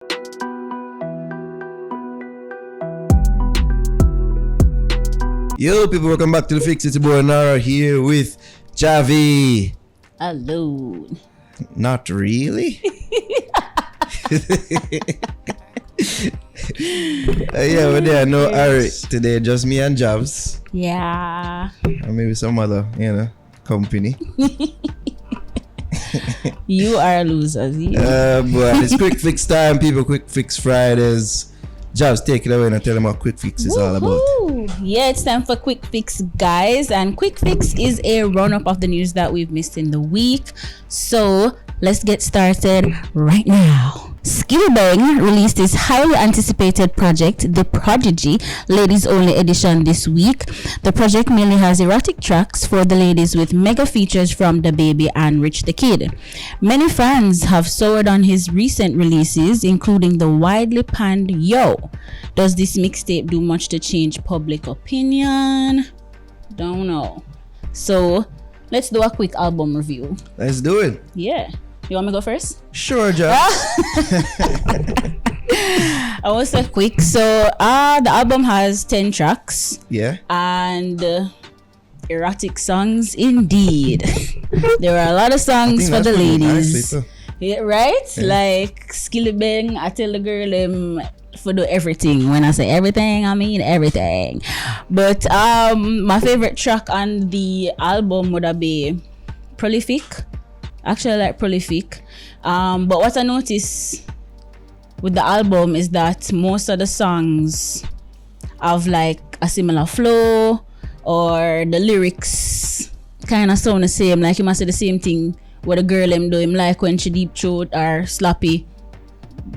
Yo, people, welcome back to the Fix. It's your boy Nara here with Javi. Alone. Not really. Yeah, but there no Ari today, just me and Javs. Yeah. Or maybe some other, company. You are losers. But it's Quick Fix time, people. Quick Fix Fridays. Javs, take it away and tell them what Quick Fix is all about. Yeah, it's time for Quick Fix, guys. And Quick Fix is a run-up of the news that we've missed in the week. So let's get started right now. Skillibeng released his highly anticipated project, The Prodigy, Ladies Only Edition this week. The project mainly has erotic tracks for the ladies with mega features from The Baby and Rich the Kid. Many fans have soured on his recent releases, including the widely panned Yo. Does this mixtape do much to change public opinion? Don't know. So let's do a quick album review. Let's do it. Yeah. You want me to go first? Sure, Javs. I will say quick. So the album has 10 tracks. Yeah. And erotic songs indeed. There are a lot of songs for the ladies. Yeah, right? Yeah. Like Skillibeng, I tell the girl for do everything. When I say everything, I mean everything. But my favorite track on the album would be Prolific. Actually, I like Prolific. But what I notice with the album is that most of the songs have like a similar flow, or the lyrics kind of sound the same. Like you must say the same thing what a girl do him, like when she deep throat or sloppy,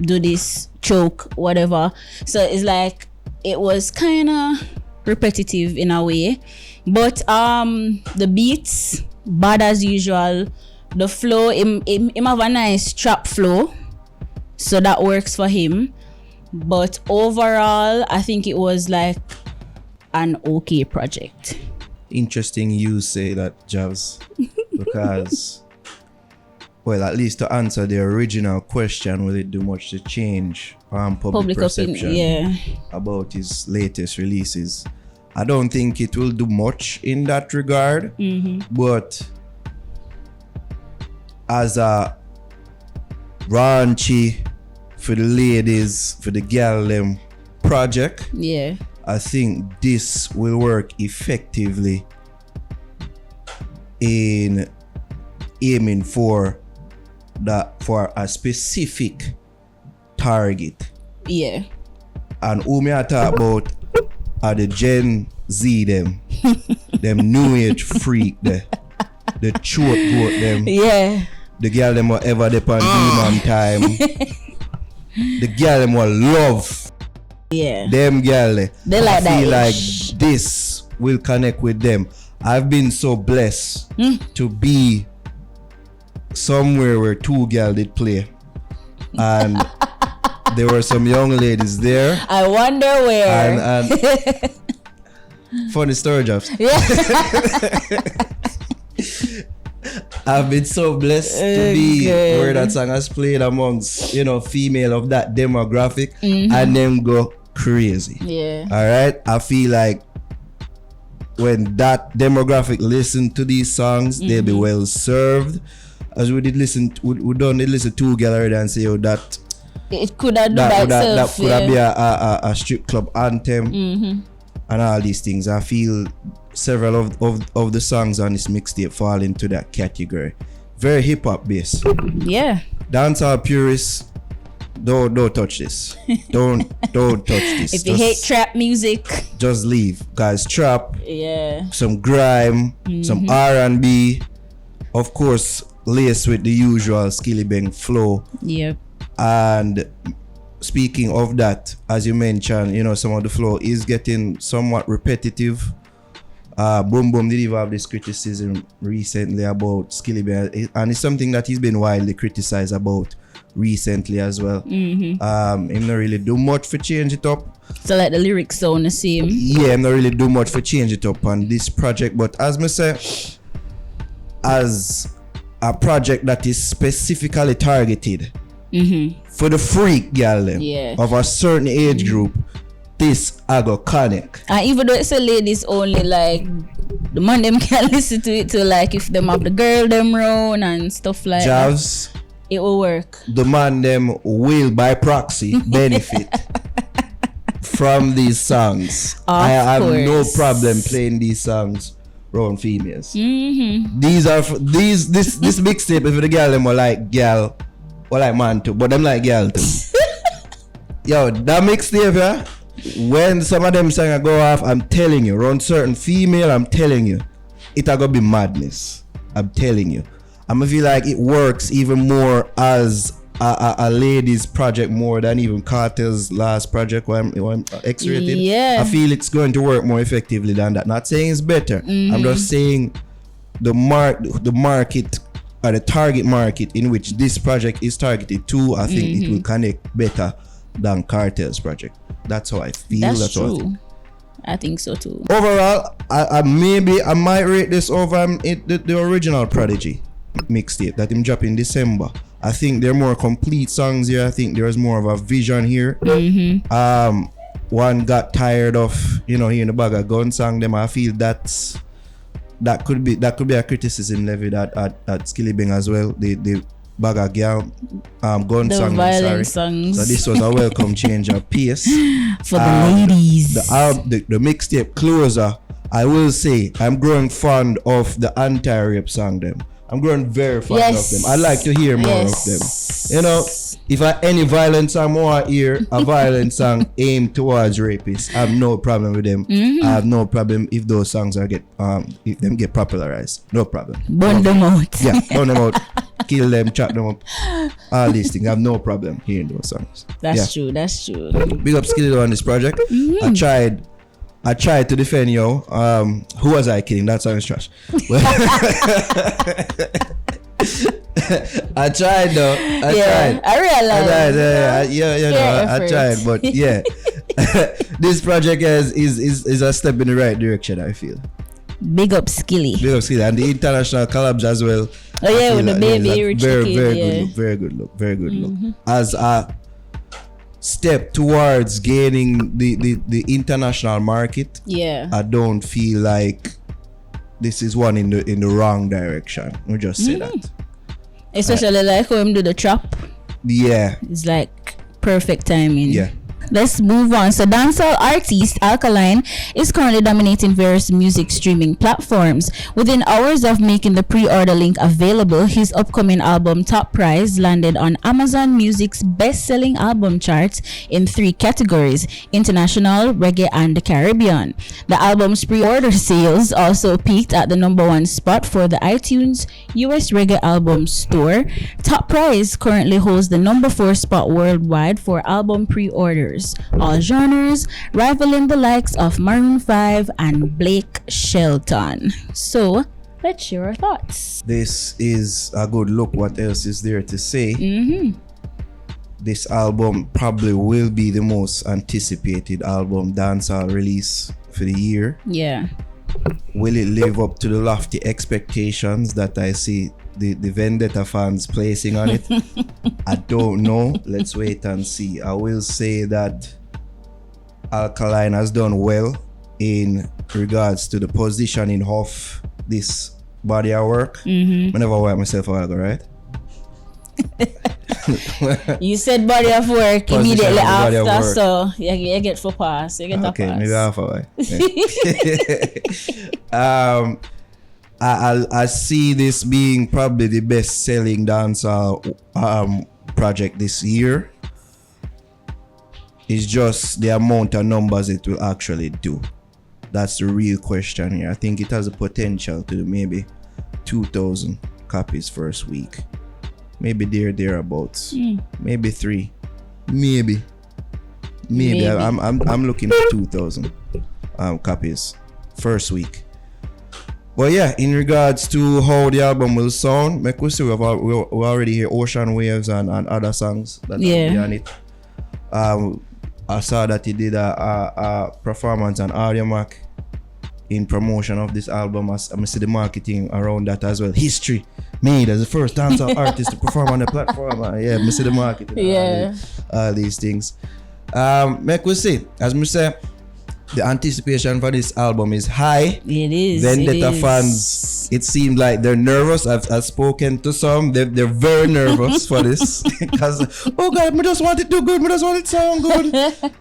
do this, choke, whatever. So it's like it was kind of repetitive in a way. But the beats, bad as usual. The flow, him have a nice trap flow, so that works for him. But overall, I think it was like an okay project. Interesting you say that, Javs, because, well, at least to answer the original question, will it do much to change public perception about his latest releases? I don't think it will do much in that regard, but as a raunchy for the ladies, for the girl them project, I think this will work effectively in aiming for a specific target. Yeah. And who me I talk about are the Gen Z them new age freak the choke goat them. Yeah. The girl them whatever they on demon time. The girl them will love. Yeah. Them girl they like that. I feel like this will connect with them. I've been so blessed to be somewhere where two girls did play. And there were some young ladies there. I wonder where. And funny story, Javs. Yeah. I've been so blessed to be where that song has played amongst, female of that demographic, and them go crazy. Yeah. All right. I feel like when that demographic listen to these songs, they'll be well served. As we did listen, we done listen to together and say, that it could have that could have be a strip club anthem and all these things. I feel several of the songs on this mixtape fall into that category. Very hip hop based. Yeah. Dancehall purists, don't touch this. Don't touch this. If you hate trap music, just leave, guys. Trap. Yeah. Some grime, some R&B, of course, laced with the usual Skillibeng flow. Yep. And speaking of that, as you mentioned, some of the flow is getting somewhat repetitive. Boom Boom did even have this criticism recently about Skillibeng, and it's something that he's been widely criticized about recently as well. Him not really do much for change it up. So like the lyrics sound the same. Yeah, him not really do much for change it up on this project. But as me say, as a project that is specifically targeted For the freak girl them of a certain age group, this I go connect. And even though it's a ladies only, like the man them can listen to it to, like if them have the girl them round and stuff like Javs, that, it will work. The man them will by proxy benefit from these songs. I have no problem playing these songs around females. These are this mixtape if the girl them were like girl or like man too, but them like girl too. Yo, that mixtape, yeah, when some of them songs go off, I'm telling you, around certain female, I'm telling you, it a gonna be madness. I'm telling you. I'm gonna feel like it works even more as a ladies project more than even Carter's last project when I'm X-rated. Yeah. I feel it's going to work more effectively than that. Not saying it's better. I'm just saying the market or the target market in which this project is targeted to, I think it will connect better than Carter's project. That's how I feel. That's true. I think so too. Overall, I might rate this over the original Prodigy mixtape that him dropped in December. I think they're more complete songs here. I think there's more of a vision here. One got tired of hearing the bag of gun song them. I feel that could be a criticism levied at Skillibeng as well. The bag of girl gun the song. Violent songs. So this was a welcome change of pace for the ladies. The mixtape Closer. I will say I'm growing fond of the anti-rape song them. I'm growing very fond of them. I like to hear more of them. If any violent song more hear a violent song aimed towards rapists, I have no problem with them. I have no problem if those songs if them get popularized. No problem. Burn them out. Yeah, burn them out. Kill them, chop them up. All these things. I have no problem hearing those songs. That's true. Big up Skillibeng on this project. I tried to defend you. Who was I kidding? That song is trash. I tried though. I realized. I tried, but yeah. This project is a step in the right direction, I feel. Big up Skilly. And the international collabs as well. Oh yeah, with the baby rich very good look. As a step towards gaining the international market. Yeah. I don't feel like this is one in the wrong direction. We just say that. Especially like how him do the trap. Yeah. It's like perfect timing. Yeah. Let's move on. So dancehall artist Alkaline is currently dominating various music streaming platforms. Within hours of making the pre-order link available, his upcoming album Top Prize landed on Amazon Music's best-selling album charts in 3 categories: international, reggae, and the Caribbean. The album's pre-order sales also peaked at the #1 spot for the iTunes US Reggae Album Store. Top Prize currently holds the #4 spot worldwide for album pre-orders, all genres, rivaling the likes of Maroon 5 and Blake Shelton. So, let's share our thoughts. This is a good look. What else is there to say? This album probably will be the most anticipated album dancehall release for the year. Yeah. Will it live up to the lofty expectations that I see the Vendetta fans placing on it? I don't know. Let's wait and see. I will say that Alkaline has done well in regards to the positioning of this body of work. Whenever I wipe myself out, right? You said body of work immediately after, so you get for pass. You get okay, a pass. Maybe half a way. I see this being probably the best-selling dancehall project this year. It's just the amount of numbers it will actually do. That's the real question here. I think it has the potential to do maybe 2,000 copies first week. Maybe thereabouts. Maybe 3. Maybe. I'm looking at 2,000 copies first week. But yeah, in regards to how the album will sound, we see we already hear Ocean Waves and other songs that will be on it. I saw that he did a performance on Audio Mac in promotion of this album. I see the marketing around that as well. History made as the first dancehall artist to perform on the platform. Yeah, I see the marketing. Yeah. All these things. Make we see, as me say, the anticipation for this album is high. It is. Vendetta fans, it seemed like they're nervous. I've spoken to some. They're very nervous for this because oh God, I just want it to do good. I just want it to sound good.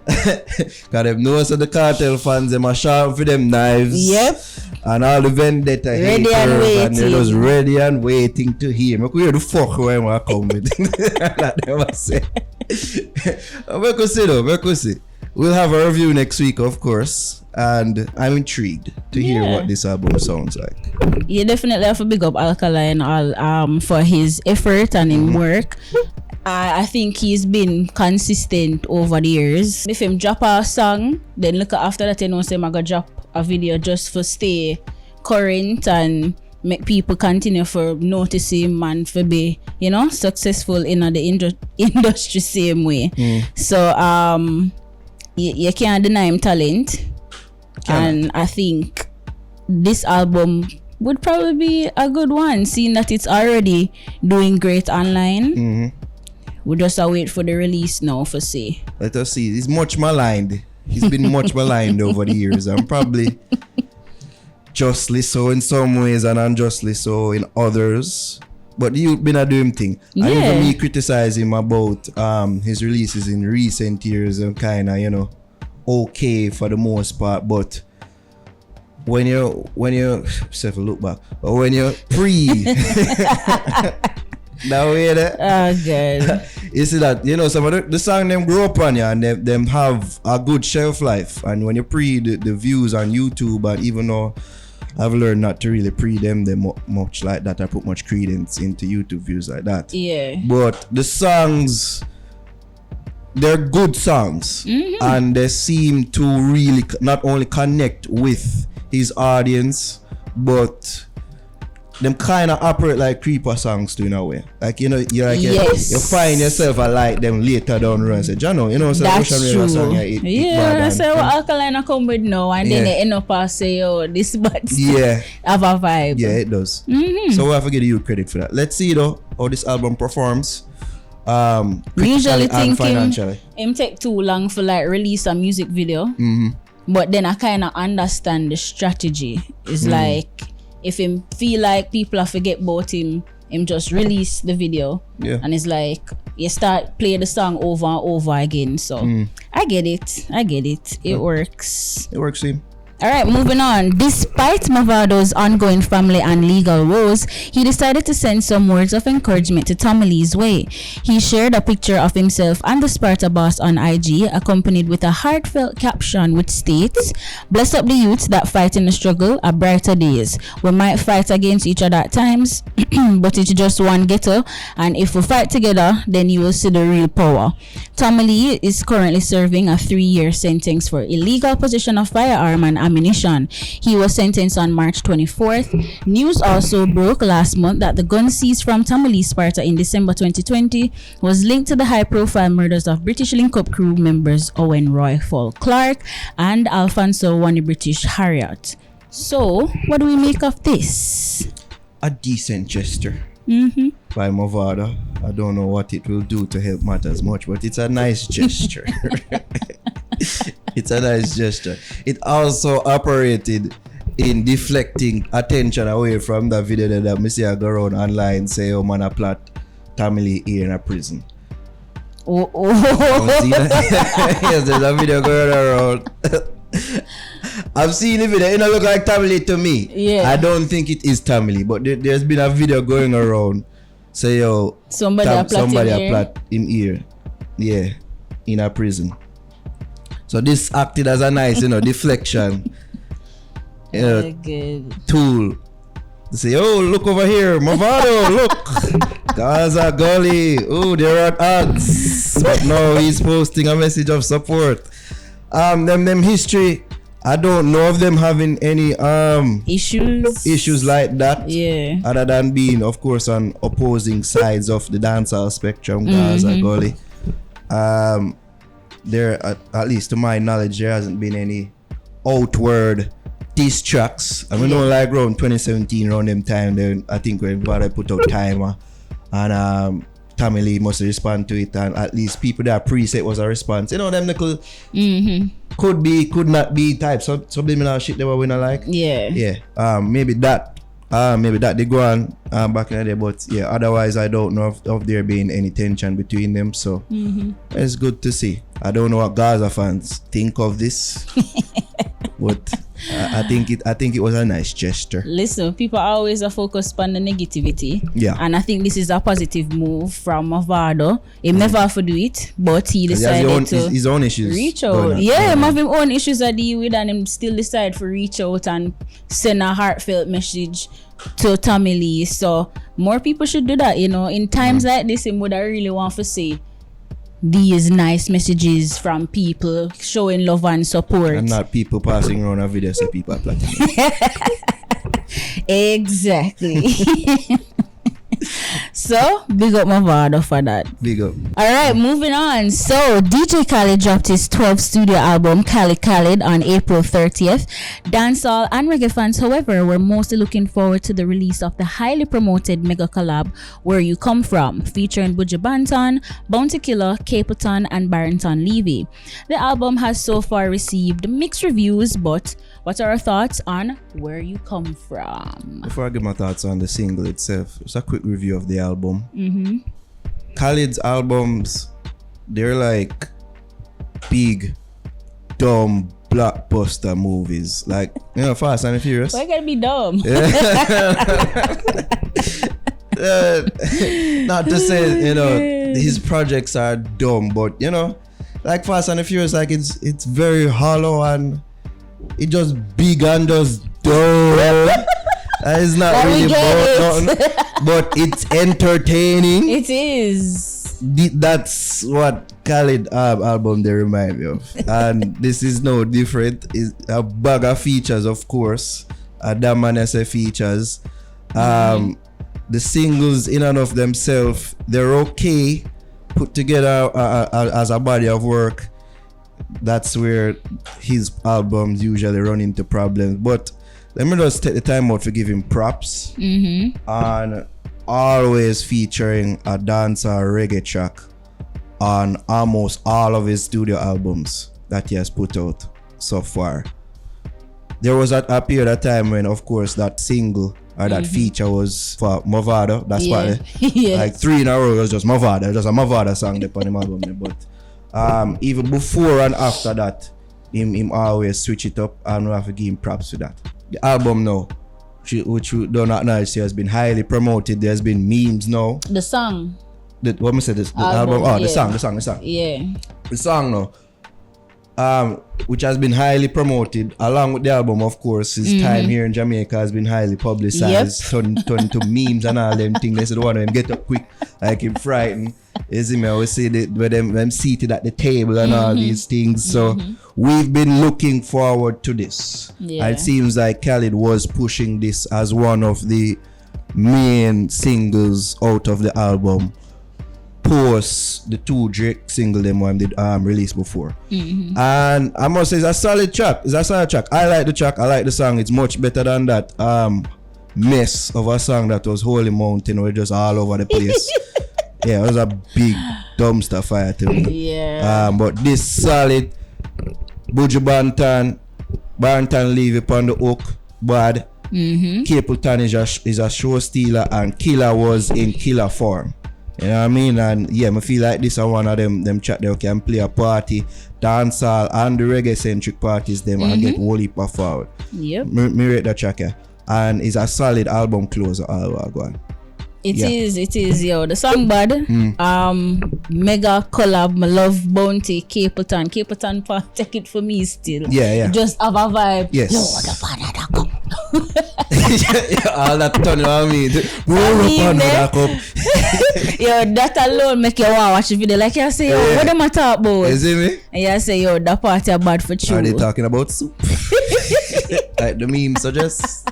Because they know so the cartel fans, them are sharp for them knives. Yep. And all the Vendetta Ready haters, and waiting. and they're just ready and waiting to hear. I could hear the fuck where I come with. Like they must say. We could see though. We could see. We'll have a review next week, of course, and I'm intrigued to hear what this album sounds like. You definitely have to big up Alkaline for his effort and his work. I think he's been consistent over the years. If him drop a song, then look after that, you know, say I'm gonna drop a video just for stay current and make people continue for notice him and for be, you know, successful in the industry same way. So you can't deny him talent. And I think this album would probably be a good one, seeing that it's already doing great online. We just wait for the release now for say. Let us see. He's much maligned. He's been much maligned over the years, and probably justly so in some ways and unjustly so in others. But you been a doing thing. And even me criticize him about his releases in recent years and kind of, you know, okay for the most part. But when you self look back, but when you that way there, oh God. you see that, you know, some of the song them grow up on you and them have a good shelf life. And when you the views on YouTube, and even though I've learned not to really them much like that. I put much credence into YouTube views like that. Yeah. But the songs, they're good songs. And they seem to really not only connect with his audience, but them kind of operate like creeper songs too in a way. Like, you know, you're like, you find yourself like them later down the road and say, Jano, you know, so that's true. Song, I say, well, Alkaline I come with now, and then they end up and say, oh, this but have a vibe. Yeah, it does. So we have to give you credit for that. Let's see though how this album performs. Usually and thinking him take too long for like release a music video. But then I kind of understand the strategy. It's like, if him feel like people are forget about him just release the video. And it's like you start play the song over and over again. So I get it. It works. It works, Sim. Alright, moving on. Despite Mavado's ongoing family and legal woes, he decided to send some words of encouragement to Tommy Lee's way. He shared a picture of himself and the Sparta boss on IG, accompanied with a heartfelt caption which states, "Bless up the youths that fight in the struggle are brighter days. We might fight against each other at times, but it's just one ghetto, and if we fight together, then you will see the real power." Tommy Lee is currently serving a 3-year sentence for illegal possession of firearm and ammunition. He was sentenced on March 24th. News also broke last month that the gun seized from Tommy Lee Sparta in December 2020 was linked to the high-profile murders of British Link-Up crew members Owen Roy Fall Clark and Alfonso Wani British Harriot. So, what do we make of this? A decent gesture by Mavado. I don't know what it will do to help matters much, but it's a nice gesture. It's a nice gesture. It also operated in deflecting attention away from the video that Mr. go around online say, "Oh man, a plot Tommy Lee here in a prison." Oh. See that? Yes, there's a video going around. I've seen the video. It don't look like Tommy Lee to me. Yeah. I don't think it is Tommy Lee, but there's been a video going around. Say, yo, somebody a plot in here. Yeah, in a prison. So this acted as a nice, deflection, tool. To say, oh, look over here, Mavado, look, Gaza, Gully, oh, they're at odds. But no, he's posting a message of support. Them history, I don't know of them having any issues like that. Yeah. Other than being, of course, on opposing sides of the dancehall spectrum, Gaza, Gully. There, at least to my knowledge, there hasn't been any outward these tracks. I mean, like around 2017, around them time, then I think when Mavado put out Timer, and Tommy Lee must respond to it, and at least people that preset was a response. You know, them nickel could be, could not be type subliminal shit they were winning like. Yeah. Maybe that they go on back in the day, but yeah, otherwise I don't know of there being any tension between them. So it's good to see. I don't know what Gaza fans think of this, but I think it was a nice gesture. Listen, people are always focused on the negativity. Yeah. And I think this is a positive move from Mavado. He never have to do it, but he decided to his own issues reach out. Yeah, him have his own issues to deal with, and him still decide to reach out and send a heartfelt message to Tommy Lee. So more people should do that, you know. In times like this, him would I really want to say these nice messages from people showing love and support, and not people passing around a video so people are plotting. Exactly. So big up Mavado for that. Big up. Alright, moving on. So DJ Khalid dropped his 12th studio album Khalid on April 30th. Dancehall and reggae fans, however, were mostly looking forward to the release of the highly promoted mega collab Where You Come From, featuring Buju Banton, Bounty Killer, Capleton, and Barrington Levy. The album has so far received mixed reviews, but what are our thoughts on Where You Come From? Before I give my thoughts on the single itself, it's a quick review of the album. Khalid's albums, they're like big, dumb blockbuster movies, like, you know, Fast and the Furious. Why gotta be dumb? Not to say, you know, his projects are dumb, but you know, like Fast and the Furious, like it's very hollow and it just big and just dumb. It's not really about nothing, but it's entertaining. It is. That's what Khalid album they remind me of, and this is no different. It's a bag of features, of course. That man has features. The singles in and of themselves, they're okay, put together as a body of work. That's where his albums usually run into problems, but let me just take the time out to give him props on always featuring a dancehall reggae track on almost all of his studio albums that he has put out so far. There was a period of time when, of course, that single or that feature was for Mavado. That's why like 3 in a row was just Mavado, just a Mavado song upon him album. But even before and after that, him always switch it up, and we have to give him props for that. The album now, which you do not know, has been highly promoted. There's been memes now. The song. What me say? The album. Oh, the song. Yeah. The song now, which has been highly promoted, along with the album, of course. His time here in Jamaica has been highly publicized, turned to memes and all them things. They said one of them get up quick, like him frightened. You see me, I always say that with them seated at the table and all these things. So we've been looking forward to this. Yeah. It seems like Khalid was pushing this as one of the main singles out of the album, post the 2 Drake single them one did release before. And I must say it's a solid track. I like the track, I like the song. It's much better than that mess of a song that was Holy Mountain, where just all over the place. Yeah, it was a big dumpster fire to me. Yeah. But this solid. Buju Banton leave upon the hook, bad. Capleton is a show stealer, and Killer was in killer form. You know what I mean? And yeah, I feel like this is one of them chat they can play a party, dancehall and the reggae centric parties them and get whole heap of forward. Yep. Me rate that track here. And it's a solid album closer all go on. It is, yo. The song bad. Mega collab, my love Bounty, Capleton part, take it for me still. Yeah. Just have a vibe. Yes. Yo, the banana cup. All that turn on me. Yo, that alone make you want to watch the video. Like you say, yo, what am I talking about? Is it me? And you say, yo, that party are bad for you. Are they talking about soup? Like the meme suggests.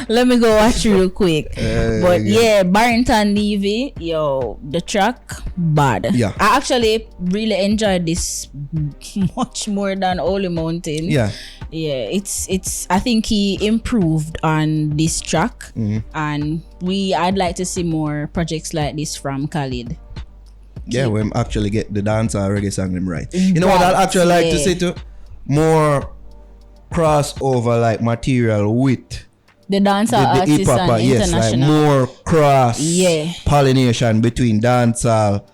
Let me go watch real quick. But yeah. Barrington Levy, yo, the track bad. Yeah. I actually really enjoyed this much more than Holy Mountain. Yeah. Yeah, it's I think he improved on this track, and I'd like to see more projects like this from Khalid. Yeah, we actually get the dancehall reggae song them right. You know what I'd actually like to see too? More crossover like material with the dancehall artists hip-hop, and yes, international. like more cross pollination between dancehall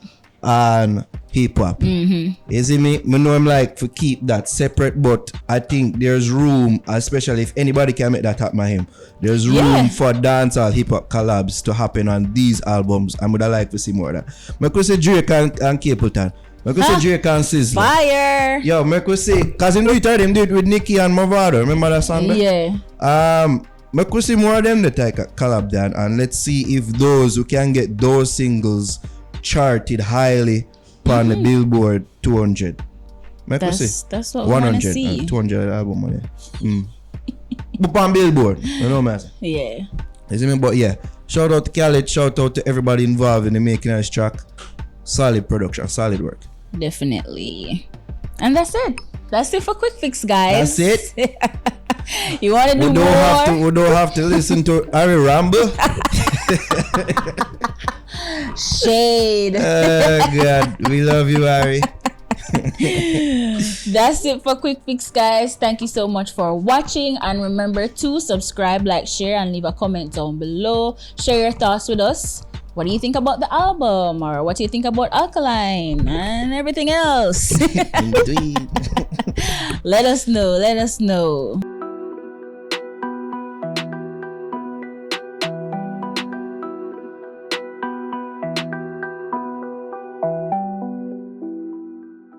and hip-hop. You see me? I know I'm like to keep that separate, but I think there's room, especially if anybody can make that happen, him. There's room for dancehall hip-hop collabs to happen on these albums. I would like to see more of that. I could say Drake and Capleton. I could say Drake and Sizzla. Fire! Yo, I could say, cause him do it with Nicki and Mavado. Remember that song? Yeah. I could see more of them that I collab then, and let's see if those who can get those singles charted highly on the Billboard 200. That's what we want to see. 200 album on it. But on Billboard, you know what I'm saying? Yeah. You see me? But yeah, shout out to Khalid, shout out to everybody involved in the making of this track. Solid production, solid work. Definitely. And that's it. That's it for Quick Fix, guys. That's it. You want to do more? We don't have to listen to Harry Ramble. Shade. Oh God, we love you, Harry. That's it for Quick Fix, guys. Thank you so much for watching, and remember to subscribe, like, share, and leave a comment down below. Share your thoughts with us. What do you think about the album, or what do you think about Alkaline and everything else? Let us know.